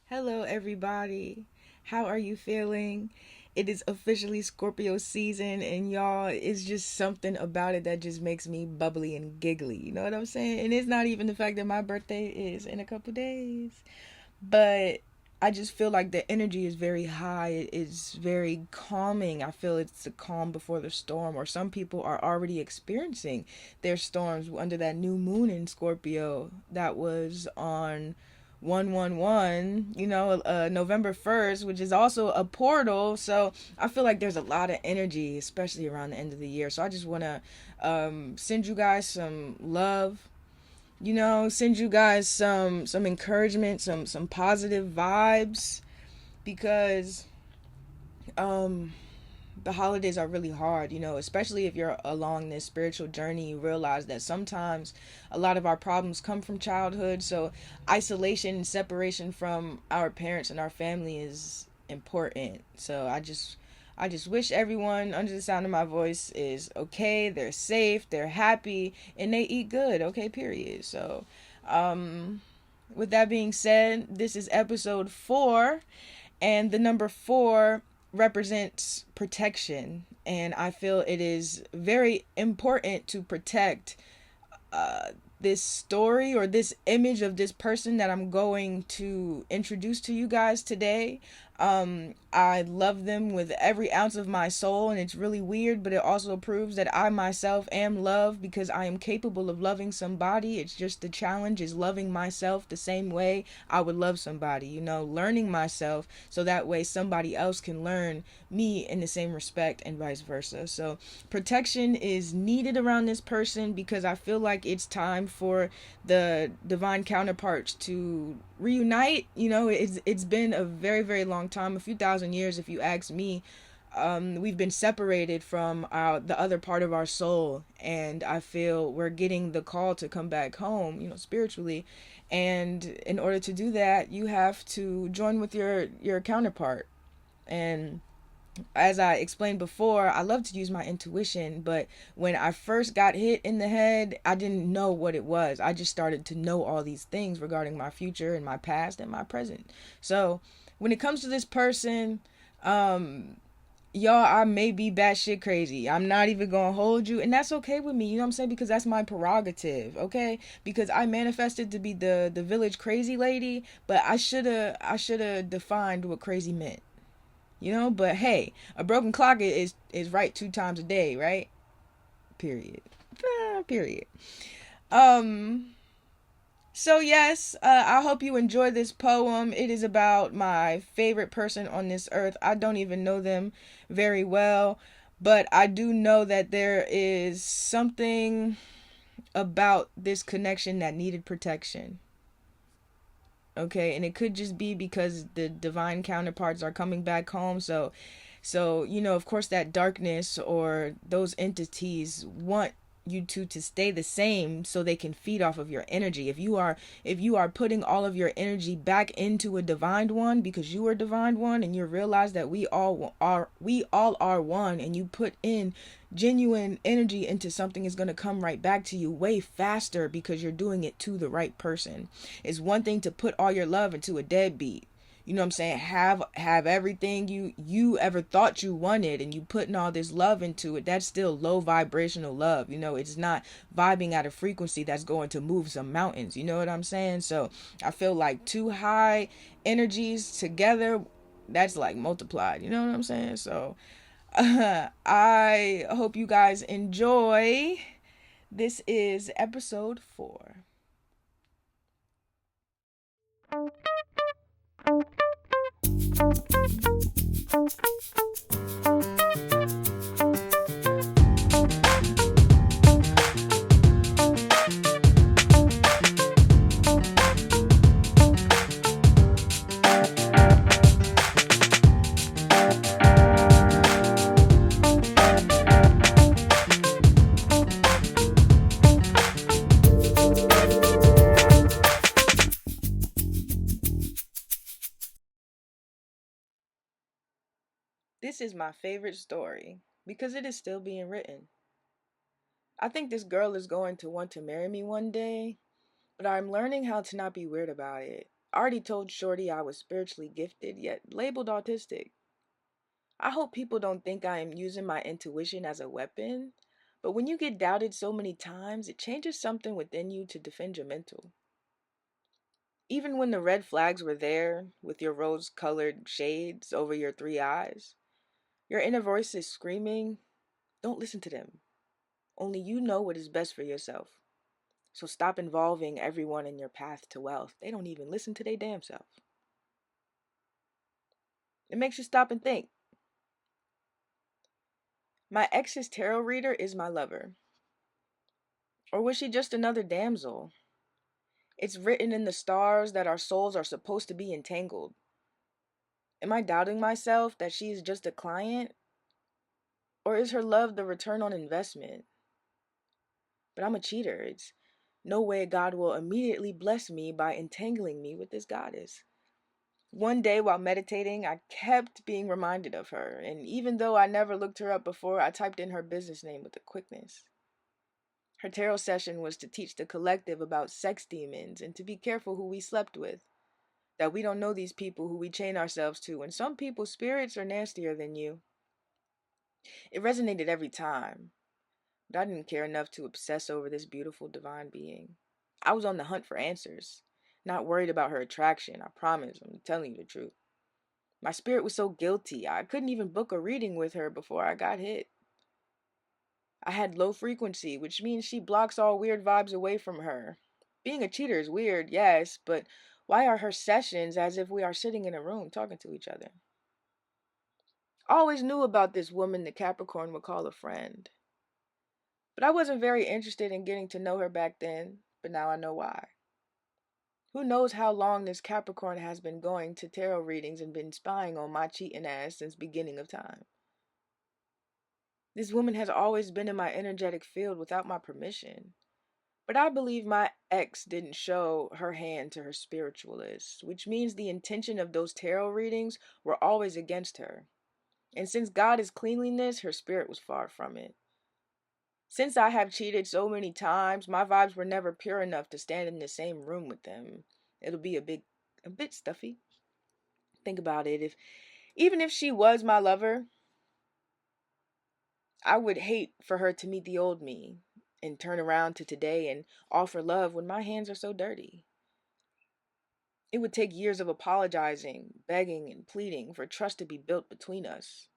Hello, everybody. How are you feeling? It is officially Scorpio season, and y'all, it's just something about it that just makes me bubbly and giggly. You know what I'm saying? And it's not even the fact that my birthday is in a couple days, but I just feel like the energy is very high. It is very calming. I feel it's the calm before the storm, or some people are already experiencing their storms under that new moon in Scorpio that was on 111, November 1st, which is also a portal. So I feel like there's a lot of energy, especially around the end of the year. So I just want to send you guys some love, send you guys some encouragement, some positive vibes, because um the holidays are really hard, especially if you're along this spiritual journey. You realize that sometimes a lot of our problems come from childhood. So isolation and separation from our parents and our family is important. So I just wish everyone under the sound of my voice is okay, they're safe, they're happy, and they eat good, okay, period. So with that being said, this is episode 4, and the number 4 represents protection, and I feel it is very important to protect this story, or this image of this person that I'm going to introduce to you guys today. I love them with every ounce of my soul, and it's really weird, but it also proves that I myself am loved, because I am capable of loving somebody. It's just the challenge is loving myself the same way I would love somebody, learning myself so that way somebody else can learn me in the same respect, and vice versa. So protection is needed around this person, because I feel like it's time for the divine counterparts to reunite. It's been a very, very long time, a few thousand years if you ask me. We've been separated from the other part of our soul, and I feel we're getting the call to come back home, spiritually. And in order to do that, you have to join with your counterpart. And as I explained before, I love to use my intuition, but when I first got hit in the head, I didn't know what it was. I just started to know all these things regarding my future and my past and my present. So when it comes to this person, y'all, I may be batshit crazy. I'm not even gonna hold you, and that's okay with me. You know what I'm saying? Because that's my prerogative, okay? Because I manifested to be the village crazy lady, but I shoulda defined what crazy meant. But hey, a broken clock is right 2 times a day, right? Period. Period. um so yes, I hope you enjoy this poem. It is about my favorite person on this earth. I don't even know them very well, but I do know that there is something about this connection that needed protection. Okay, and it could just be because the divine counterparts are coming back home. So of course, that darkness or those entities want you to stay the same so they can feed off of your energy. If you are putting all of your energy back into a divine one, because you are divine one, and you realize that we all are one, and you put in genuine energy into something, is going to come right back to you way faster, because you're doing it to the right person. It's one thing to put all your love into a deadbeat. You know what I'm saying? Have everything you ever thought you wanted, and you putting all this love into it. That's still low vibrational love. It's not vibing at a frequency that's going to move some mountains. You know what I'm saying? So I feel like two high energies together, that's like multiplied. You know what I'm saying? So I hope you guys enjoy. This is episode 4. This is my favorite story because it is still being written. I think this girl is going to want to marry me one day, but I'm learning how to not be weird about it. I already told Shorty I was spiritually gifted, yet labeled autistic. I hope people don't think I am using my intuition as a weapon, but when you get doubted so many times, it changes something within you to defend your mental. Even when the red flags were there, with your rose colored shades over your three eyes, your inner voice is screaming, don't listen to them. Only you know what is best for yourself. So stop involving everyone in your path to wealth. They don't even listen to their damn self. It makes you stop and think. My ex's tarot reader is my lover. Or was she just another damsel? It's written in the stars that our souls are supposed to be entangled. Am I doubting myself that she is just a client? Or is her love the return on investment? But I'm a cheater. It's no way God will immediately bless me by entangling me with this goddess. One day while meditating, I kept being reminded of her, and even though I never looked her up before, I typed in her business name with a quickness. Her tarot session was to teach the collective about sex demons and to be careful who we slept with. That we don't know these people who we chain ourselves to, and some people's spirits are nastier than you. It resonated every time, but I didn't care enough to obsess over this beautiful divine being. I was on the hunt for answers, not worried about her attraction, I promise, I'm telling you the truth. My spirit was so guilty, I couldn't even book a reading with her before I got hit. I had low frequency, which means she blocks all weird vibes away from her. Being a cheater is weird, yes, but why are her sessions as if we are sitting in a room talking to each other? I always knew about this woman the Capricorn would call a friend. But I wasn't very interested in getting to know her back then, but now I know why. Who knows how long this Capricorn has been going to tarot readings and been spying on my cheating ass since beginning of time. This woman has always been in my energetic field without my permission. But I believe my ex didn't show her hand to her spiritualist, which means the intention of those tarot readings were always against her. And since God is cleanliness, her spirit was far from it. Since I have cheated so many times, my vibes were never pure enough to stand in the same room with them. It'll be a bit stuffy. Think about it. Even if she was my lover, I would hate for her to meet the old me and turn around to today and offer love when my hands are so dirty. It would take years of apologizing, begging, and pleading for trust to be built between us.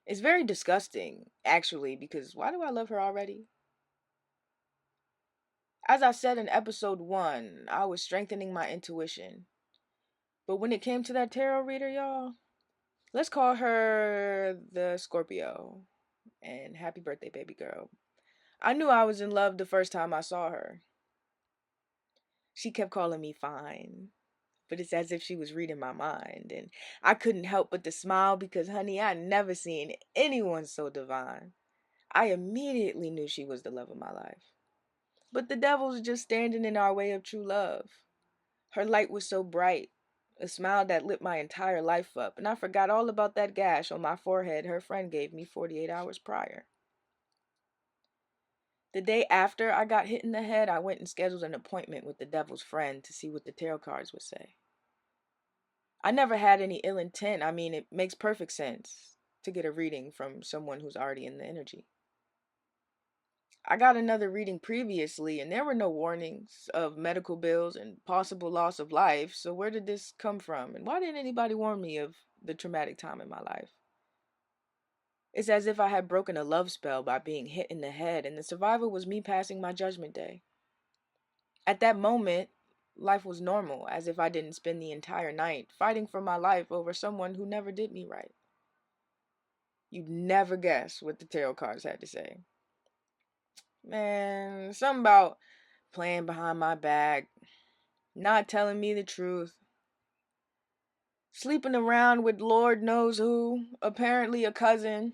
It's very disgusting, actually, because why do I love her already? As I said in episode 1, I was strengthening my intuition. But when it came to that tarot reader, y'all, let's call her the Scorpio. And happy birthday, baby girl. I knew I was in love the first time I saw her. She kept calling me fine, but it's as if she was reading my mind. And I couldn't help but to smile because, honey, I never seen anyone so divine. I immediately knew she was the love of my life. But the devil's just standing in our way of true love. Her light was so bright, a smile that lit my entire life up, and I forgot all about that gash on my forehead her friend gave me 48 hours prior. The day after I got hit in the head, I went and scheduled an appointment with the devil's friend to see what the tarot cards would say. I never had any ill intent. I mean, it makes perfect sense to get a reading from someone who's already in the energy. I got another reading previously, and there were no warnings of medical bills and possible loss of life. So, where did this come from? And why didn't anybody warn me of the traumatic time in my life? It's as if I had broken a love spell by being hit in the head, and the survival was me passing my judgment day. At that moment, life was normal, as if I didn't spend the entire night fighting for my life over someone who never did me right. You'd never guess what the tarot cards had to say. Man, something about playing behind my back, not telling me the truth, sleeping around with Lord knows who, apparently a cousin,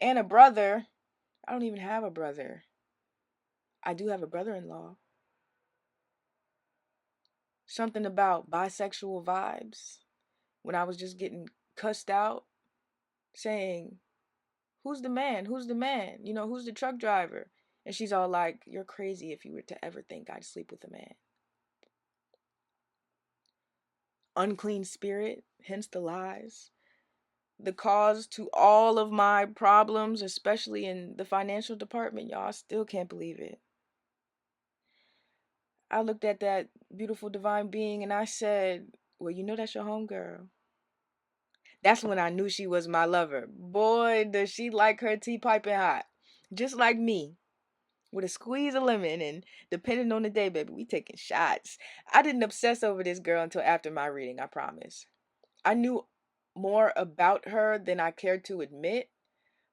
and a brother. I don't even have a brother. I do have a brother-in-law. Something about bisexual vibes when I was just getting cussed out, saying, who's the man? Who's the man? You know, who's the truck driver? And she's all like, you're crazy if you were to ever think I'd sleep with a man. unclean spirit, hence the lies, the cause to all of my problems, especially in the financial department. Y'all, I still can't believe it. I looked at that beautiful divine being and I said, well, you know that's your homegirl. That's when I knew she was my lover. Boy, does she like her tea piping hot. Just like me, with a squeeze of lemon, and depending on the day, baby, we taking shots. I didn't obsess over this girl until after my reading, I promise. I knew more about her than I cared to admit,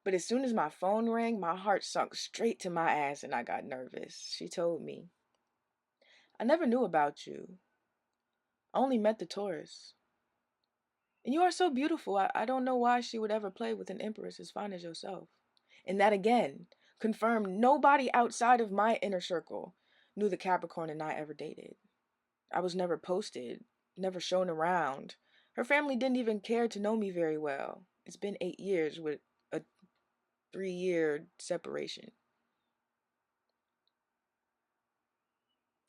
but as soon as my phone rang, my heart sunk straight to my ass and I got nervous. She told me, I never knew about you. I only met the tourists. And you are so beautiful. I don't know why she would ever play with an empress as fine as yourself. And that again confirmed nobody outside of my inner circle knew the Capricorn and I ever dated. I was never posted, never shown around. Her family didn't even care to know me very well. It's been 8 years with a 3 year separation.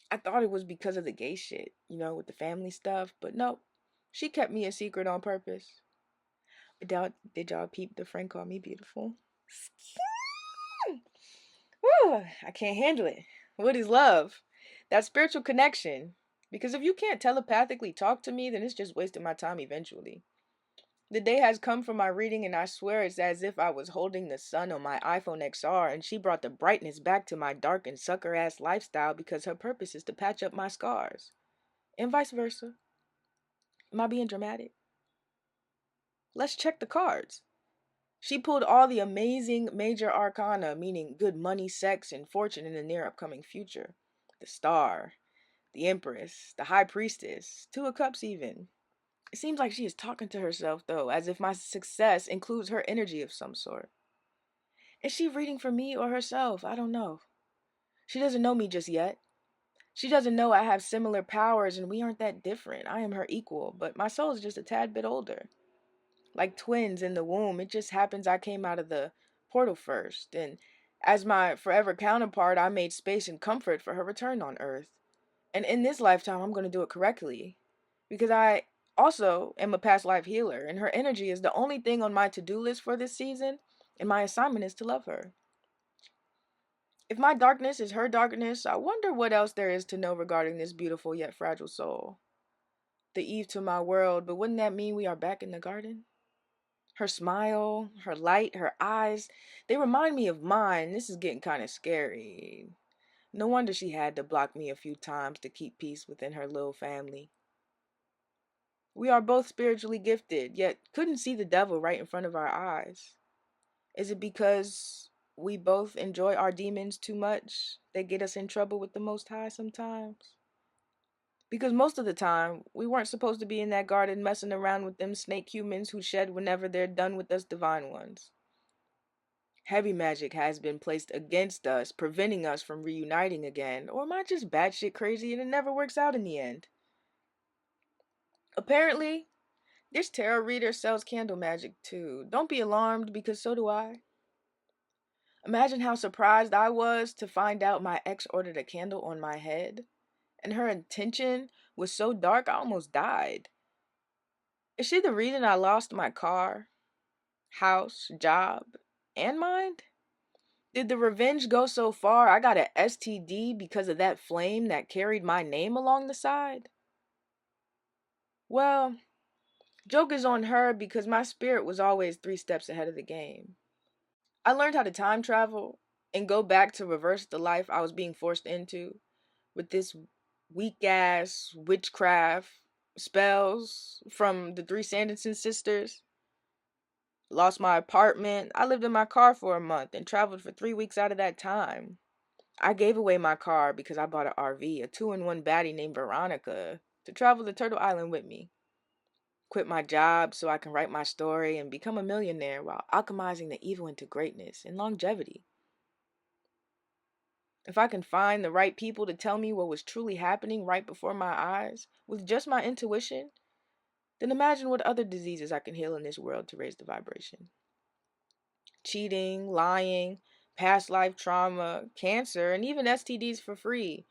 I thought it was because of the gay shit, with the family stuff, but no. She kept me a secret on purpose. Did y'all peep the friend call me beautiful? Whew, I can't handle it. What is love? That spiritual connection. Because if you can't telepathically talk to me, then it's just wasting my time eventually. The day has come for my reading, and I swear it's as if I was holding the sun on my iPhone XR, and she brought the brightness back to my dark and sucker ass lifestyle because her purpose is to patch up my scars. And vice versa. Am I being dramatic? Let's check the cards. She pulled all the amazing major arcana, meaning good money, sex, and fortune in the near upcoming future. The Star, the Empress, the High Priestess, Two of Cups even. It seems like she is talking to herself, though, as if my success includes her energy of some sort. Is she reading for me or herself? I don't know. She doesn't know me just yet. She doesn't know I have similar powers and we aren't that different. I am her equal, but my soul is just a tad bit older. Like twins in the womb, it just happens I came out of the portal first, and as my forever counterpart, I made space and comfort for her return on Earth. And in this lifetime, I'm going to do it correctly. Because I also am a past life healer, and her energy is the only thing on my to do list for this season, and my assignment is to love her. If my darkness is her darkness, I wonder what else there is to know regarding this beautiful yet fragile soul. The Eve to my world, but wouldn't that mean we are back in the garden? Her smile, her light, her eyes, they remind me of mine. This is getting kind of scary. No wonder she had to block me a few times to keep peace within her little family. We are both spiritually gifted, yet couldn't see the devil right in front of our eyes. Is it because we both enjoy our demons too much that get us in trouble with the Most High sometimes? Because most of the time, we weren't supposed to be in that garden messing around with them snake humans who shed whenever they're done with us divine ones. Heavy magic has been placed against us, preventing us from reuniting again. Or am I just batshit crazy and it never works out in the end? Apparently, this tarot reader sells candle magic too. Don't be alarmed because so do I. Imagine how surprised I was to find out my ex ordered a candle on my head, and her intention was so dark I almost died. Is she the reason I lost my car, house, job, and mind? Did the revenge go so far I got an STD because of that flame that carried my name along the side? Well, joke is on her because my spirit was always 3 steps ahead of the game. I learned how to time travel and go back to reverse the life I was being forced into with this weak ass witchcraft spells from the three Sanderson sisters. Lost my apartment. I lived in my car for a month and traveled for 3 weeks out of that time. I gave away my car because I bought an RV, a 2-in-1 baddie named Veronica, to travel to Turtle Island with me. Quit my job so I can write my story and become a millionaire while alchemizing the evil into greatness and longevity. If I can find the right people to tell me what was truly happening right before my eyes, with just my intuition, then imagine what other diseases I can heal in this world to raise the vibration. Cheating, lying, past life trauma, cancer, and even STDs for free.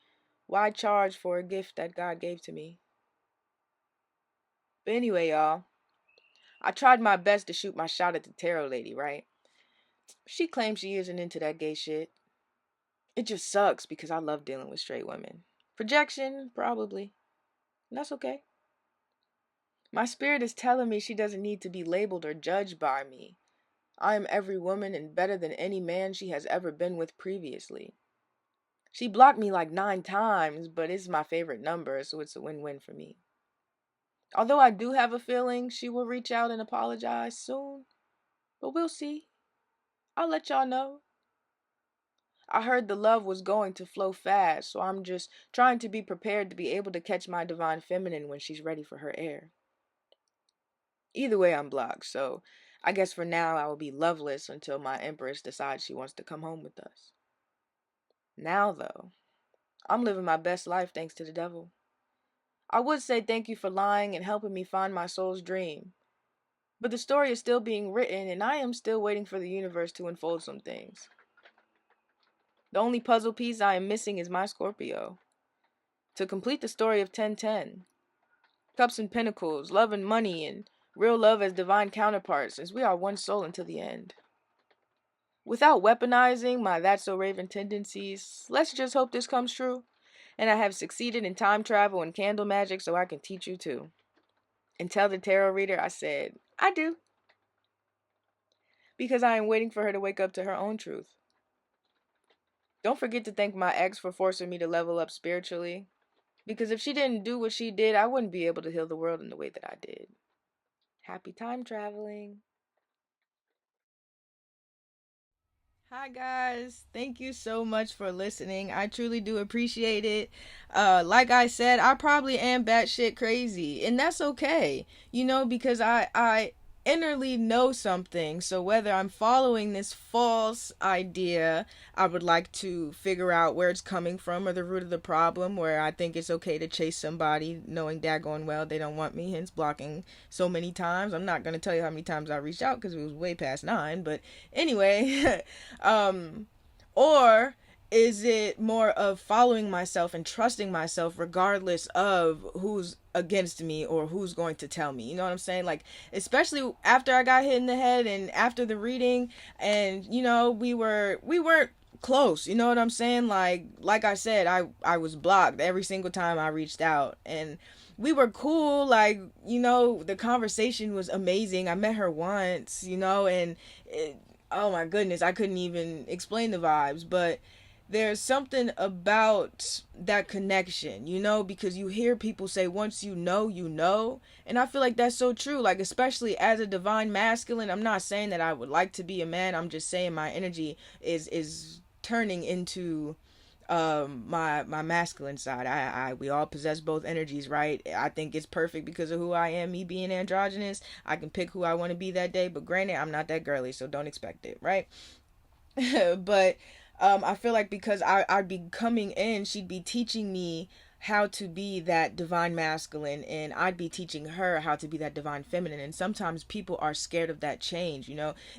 Why charge for a gift that God gave to me? But anyway, y'all, I tried my best to shoot my shot at the tarot lady, right? She claims she isn't into that gay shit. It just sucks because I love dealing with straight women. Projection, probably. And that's okay. My spirit is telling me she doesn't need to be labeled or judged by me. I am every woman and better than any man she has ever been with previously. She blocked me like 9 times, but it's my favorite number, so it's a win-win for me. Although I do have a feeling she will reach out and apologize soon, but we'll see. I'll let y'all know. I heard the love was going to flow fast, so I'm just trying to be prepared to be able to catch my divine feminine when she's ready for her air. Either way, I'm blocked, so I guess for now I will be loveless until my empress decides she wants to come home with us. Now, though, I'm living my best life thanks to the devil. I would say thank you for lying and helping me find my soul's dream, but the story is still being written and I am still waiting for the universe to unfold some things. The only puzzle piece I am missing is my Scorpio. To complete the story of 1010, Cups and Pentacles, love and money, and real love as divine counterparts, since we are one soul until the end. Without weaponizing my That's So Raven tendencies, let's just hope this comes true, and I have succeeded in time travel and candle magic so I can teach you too. And tell the tarot reader I said, I do. Because I am waiting for her to wake up to her own truth. Don't forget to thank my ex for forcing me to level up spiritually. Because if she didn't do what she did, I wouldn't be able to heal the world in the way that I did. Happy time traveling. Hi guys, thank you so much for listening. I truly do appreciate it. Like I said, I probably am batshit crazy, and that's okay. Because I innerly know something. So whether I'm following this false idea, I would like to figure out where it's coming from or the root of the problem. Where I think it's okay to chase somebody, knowing daggone well they don't want me, hence blocking so many times. I'm not gonna tell you how many times I reached out because it was way past 9, but anyway. Or is it more of following myself and trusting myself regardless of who's against me or who's going to tell me? You know what I'm saying? Like, especially after I got hit in the head and after the reading, and we weren't close. You know what I'm saying? Like I said, I was blocked every single time I reached out, and we were cool. Like, the conversation was amazing. I met her once, and oh my goodness, I couldn't even explain the vibes, but there's something about that connection, because you hear people say once you know, you know. And I feel like that's so true. Like, especially as a divine masculine, I'm not saying that I would like to be a man. I'm just saying my energy is turning into my masculine side. I we all possess both energies, right? I think it's perfect because of who I am, me being androgynous. I can pick who I want to be that day, but granted, I'm not that girly, so don't expect it, right? But I feel like because I'd be coming in, she'd be teaching me how to be that divine masculine, and I'd be teaching her how to be that divine feminine. And sometimes people are scared of that change.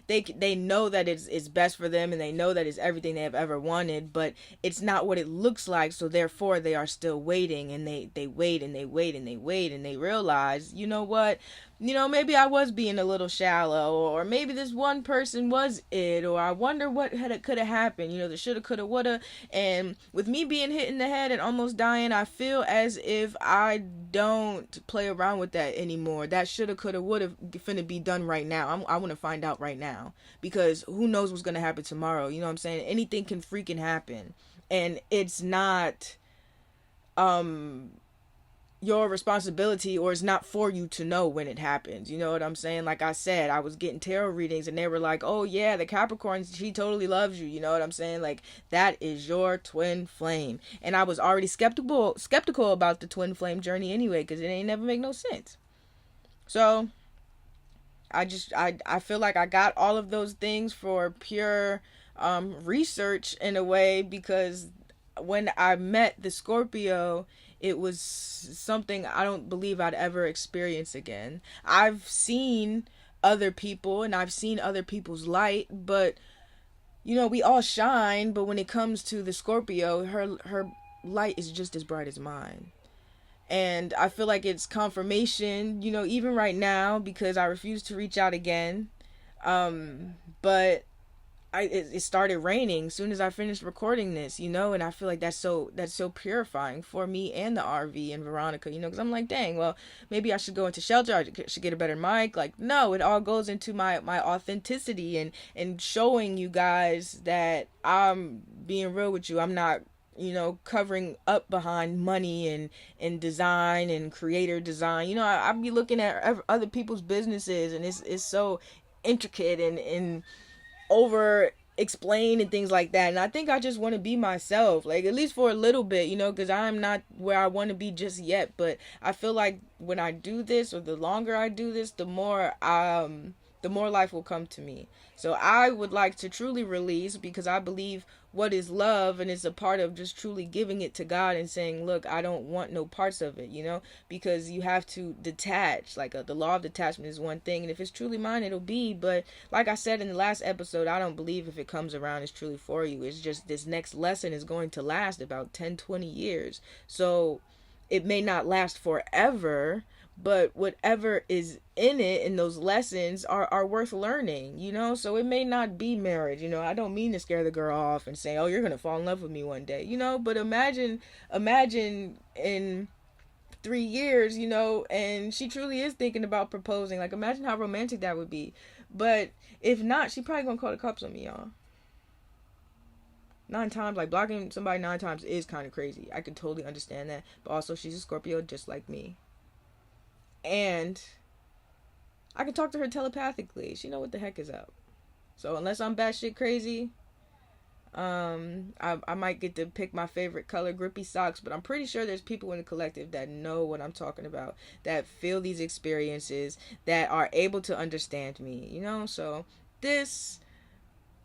They know that it's best for them, and they know that it's everything they have ever wanted, but it's not what it looks like. So therefore they are still waiting, and they wait and they wait and they wait, and they realize, you know what, maybe I was being a little shallow, or maybe this one person was it, or I wonder what could have happened, the shoulda, coulda, woulda. And with me being hit in the head and almost dying, I feel as if I don't play around with that anymore. That shoulda, coulda, woulda finna be done right now. I want to find out right now, because who knows what's gonna happen tomorrow. You know what I'm saying? Anything can freaking happen, and it's not your responsibility, or it's not for you to know when it happens. You know what I'm saying? Like I said, I was getting tarot readings and they were like, oh yeah, the Capricorn, she totally loves you. You know what I'm saying? Like, that is your twin flame. And I was already skeptical about the twin flame journey anyway, because it ain't never make no sense. So I feel like I got all of those things for pure research in a way, because when I met the Scorpio, it was something I don't believe I'd ever experience again. I've seen other people and I've seen other people's light, but we all shine, but when it comes to the Scorpio, her light is just as bright as mine. And I feel like it's confirmation, even right now, because I refuse to reach out again. But it started raining as soon as I finished recording this, and I feel like that's so purifying for me and the RV and Veronica, because I'm like, dang, well, maybe I should go into shelter. I should get a better mic. Like, no, it all goes into my authenticity and showing you guys that I'm being real with you. I'm not, covering up behind money and design and creator design. I be looking at other people's businesses, and it's so intricate and over explain and things like that. And I think I just want to be myself, like, at least for a little bit, because I'm not where I want to be just yet. But I feel like when I do this, or the longer I do this, the more life will come to me. So I would like to truly release, because I believe what is love, and it's a part of just truly giving it to God and saying, look, I don't want no parts of it, because you have to detach. Like, the law of detachment is one thing, and if it's truly mine, it'll be. But like I said in the last episode, I don't believe if it comes around it's truly for you. It's just this next lesson is going to last about 10-20 years. So it may not last forever, but whatever is in it, in those lessons, are worth learning, so it may not be marriage. I don't mean to scare the girl off and say, oh, you're gonna fall in love with me one day, but imagine in 3 years, and she truly is thinking about proposing. Like, imagine how romantic that would be. But if not, she probably gonna call the cops on me, y'all. 9 times, like, blocking somebody 9 times is kind of crazy. I can totally understand that. But also, she's a Scorpio just like me. And I can talk to her telepathically. She know what the heck is up. So unless I'm batshit crazy, I might get to pick my favorite color, grippy socks. But I'm pretty sure there's people in the collective that know what I'm talking about, that feel these experiences, that are able to understand me. So this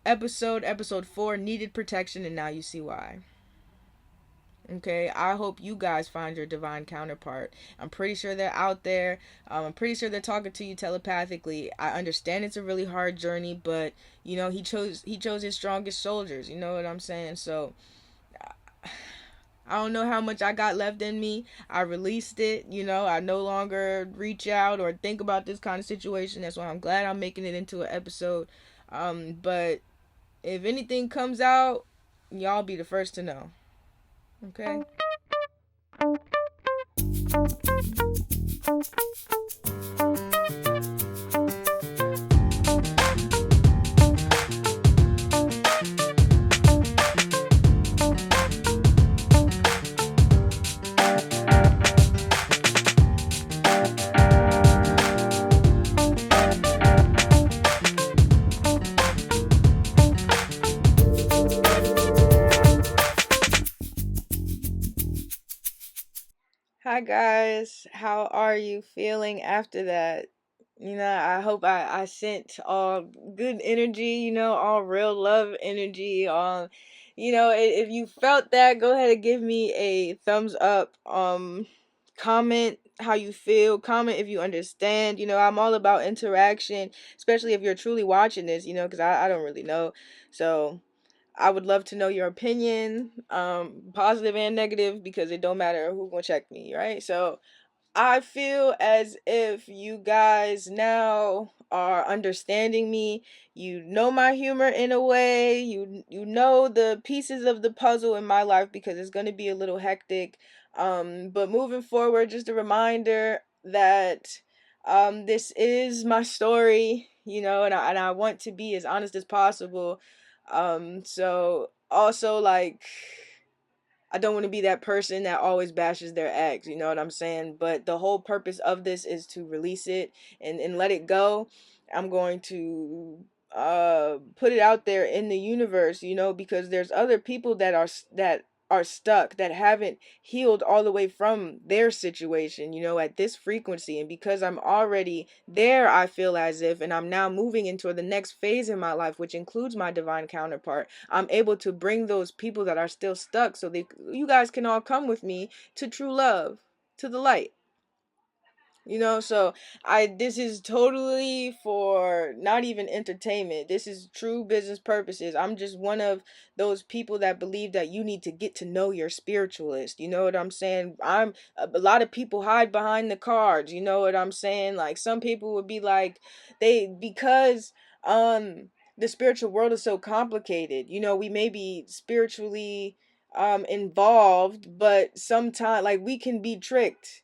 episode 4, needed protection, and now you see why. Okay, I hope you guys find your divine counterpart. I'm pretty sure they're out there. I'm pretty sure they're talking to you telepathically. I understand it's a really hard journey, but he chose his strongest soldiers. You know what I'm saying? So I don't know how much I got left in me. I released it. I no longer reach out or think about this kind of situation. That's why I'm glad I'm making it into an episode. But if anything comes out, y'all be the first to know. Okay. Hi guys, how are you feeling after that? I hope I sent all good energy, all real love energy. If you felt that, go ahead and give me a thumbs up. Comment how you feel. Comment if you understand. I'm all about interaction, especially if you're truly watching this, because I don't really know. So I would love to know your opinion, positive and negative, because it don't matter who gonna check me, right? So I feel as if you guys now are understanding me. You know my humor in a way. You know the pieces of the puzzle in my life, because it's gonna be a little hectic. But moving forward, just a reminder that this is my story, and I want to be as honest as possible. So also, like, I don't want to be that person that always bashes their ex, you know what I'm saying? But the whole purpose of this is to release it and let it go. I'm going to put it out there in the universe, because there's other people that are stuck, that haven't healed all the way from their situation, at this frequency. And because I'm already there, I feel as if, and I'm now moving into the next phase in my life, which includes my divine counterpart, I'm able to bring those people that are still stuck, so you guys can all come with me to true love, to the light. So I this is totally for not even entertainment. This is true business purposes. I'm just one of those people that believe that you need to get to know your spiritualist. You know what I'm saying? A lot of people hide behind the cards. You know what I'm saying? Like some people would be like because um the spiritual world is so complicated. We may be spiritually involved, but sometimes like we can be tricked.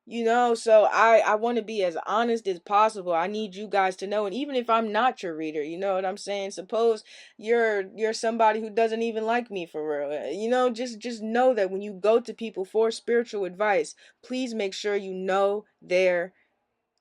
So I want to be as honest as possible. I need you guys to know, and even if I'm not your reader, you know what I'm saying? Suppose you're somebody who doesn't even like me for real. Just know that when you go to people for spiritual advice, please make sure you know their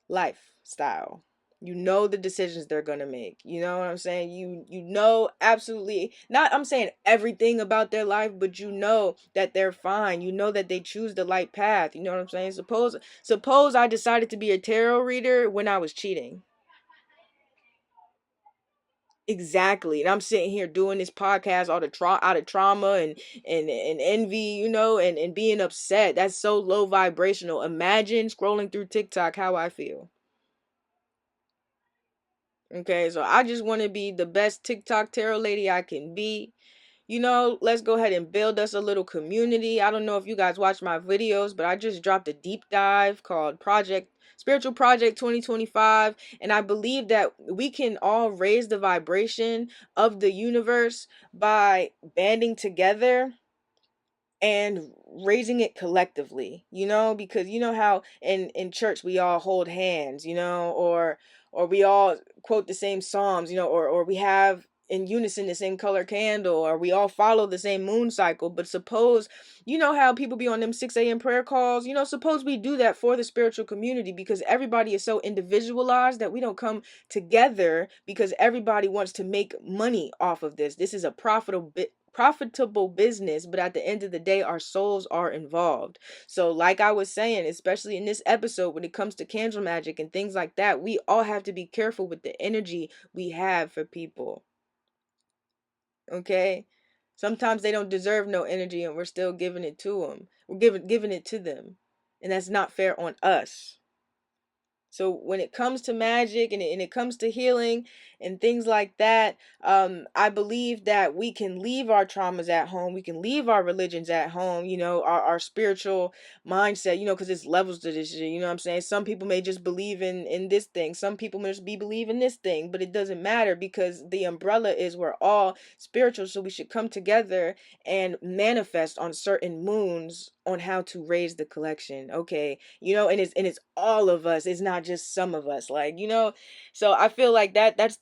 lifestyle. You know the decisions they're gonna make. You know what I'm saying? You know absolutely not. I'm saying everything about their life, but you know that they're fine. You know that they choose the light path. You know what I'm saying? Suppose I decided to be a tarot reader when I was cheating. Exactly. And I'm sitting here doing this podcast all the out of trauma and envy, and being upset. That's so low vibrational. Imagine scrolling through TikTok how I feel. Okay, so I just want to be the best TikTok tarot lady I can be. Let's go ahead and build us a little community. I don't know if you guys watch my videos, but I just dropped a deep dive called Project Spiritual Project 2025, and I believe that we can all raise the vibration of the universe by banding together and raising it collectively, because you know how in church we all hold hands, or we all quote the same psalms, or we have in unison the same color candle, or we all follow the same moon cycle. But suppose, how people be on them 6 a.m. prayer calls, suppose we do that for the spiritual community, because everybody is so individualized that we don't come together because everybody wants to make money off of this. This is a profitable business, but at the end of the day our souls are involved. So like I was saying, especially in this episode, when it comes to candle magic and things like that, we all have to be careful with the energy we have for people. Okay, sometimes they don't deserve no energy and we're still giving it to them. We're giving it to them, and that's not fair on us. So when it comes to magic and it comes to healing and things like that, I believe that we can leave our traumas at home. We can leave our religions at home, our spiritual mindset, because it's levels to this shit, you know what I'm saying? Some people may just believe in this thing. Some people may just be believing this thing, but it doesn't matter because the umbrella is we're all spiritual. So we should come together and manifest on certain moons on how to raise the collection. Okay, and it's all of us. It's not just some of us, like, so I feel like that's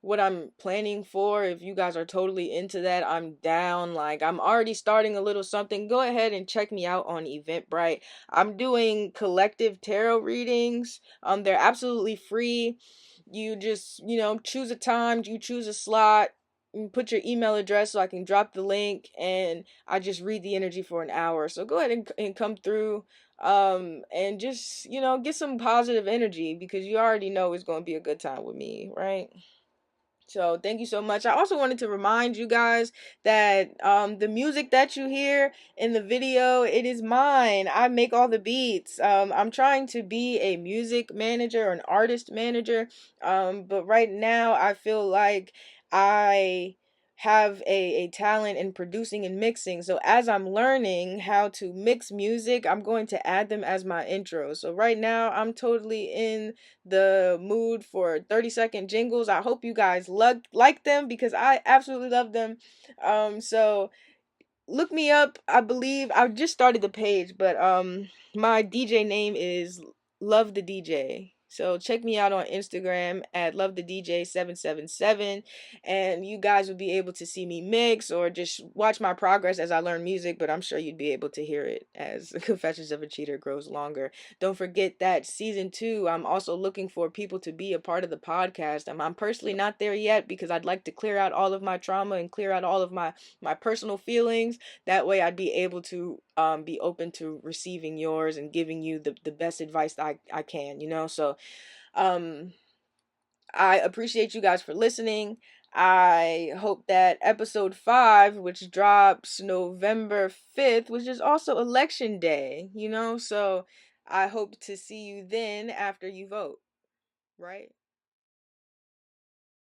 what I'm planning for. If you guys are totally into that, I'm down. Like, I'm already starting a little something. Go ahead and check me out on Eventbrite. I'm doing collective tarot readings. They're absolutely free. You just, choose a time, you choose a slot, put your email address so I can drop the link, and I just read the energy for an hour. So go ahead and come through, and just, get some positive energy, because you already know it's going to be a good time with me, right? So thank you so much. I also wanted to remind you guys that the music that you hear in the video, it is mine. I make all the beats. I'm trying to be a music manager or an artist manager. But right now I feel like I have a talent in producing and mixing. So as I'm learning how to mix music, I'm going to add them as my intro. So right now I'm totally in the mood for 30-second jingles. I hope you guys like them, because I absolutely love them. So look me up. I believe I just started the page, but my DJ name is Love the DJ. So check me out on Instagram at Love the DJ 777, and you guys will be able to see me mix or just watch my progress as I learn music, but I'm sure you'd be able to hear it as Confessions of a Cheater grows longer. Don't forget that season 2, I'm also looking for people to be a part of the podcast. I'm personally not there yet, because I'd like to clear out all of my trauma and clear out all of my personal feelings. That way I'd be able to be open to receiving yours and giving you the best advice that I can, So um I appreciate you guys for listening. I hope that episode 5, which drops November 5th, which is also election day, so I hope to see you then after you vote, right?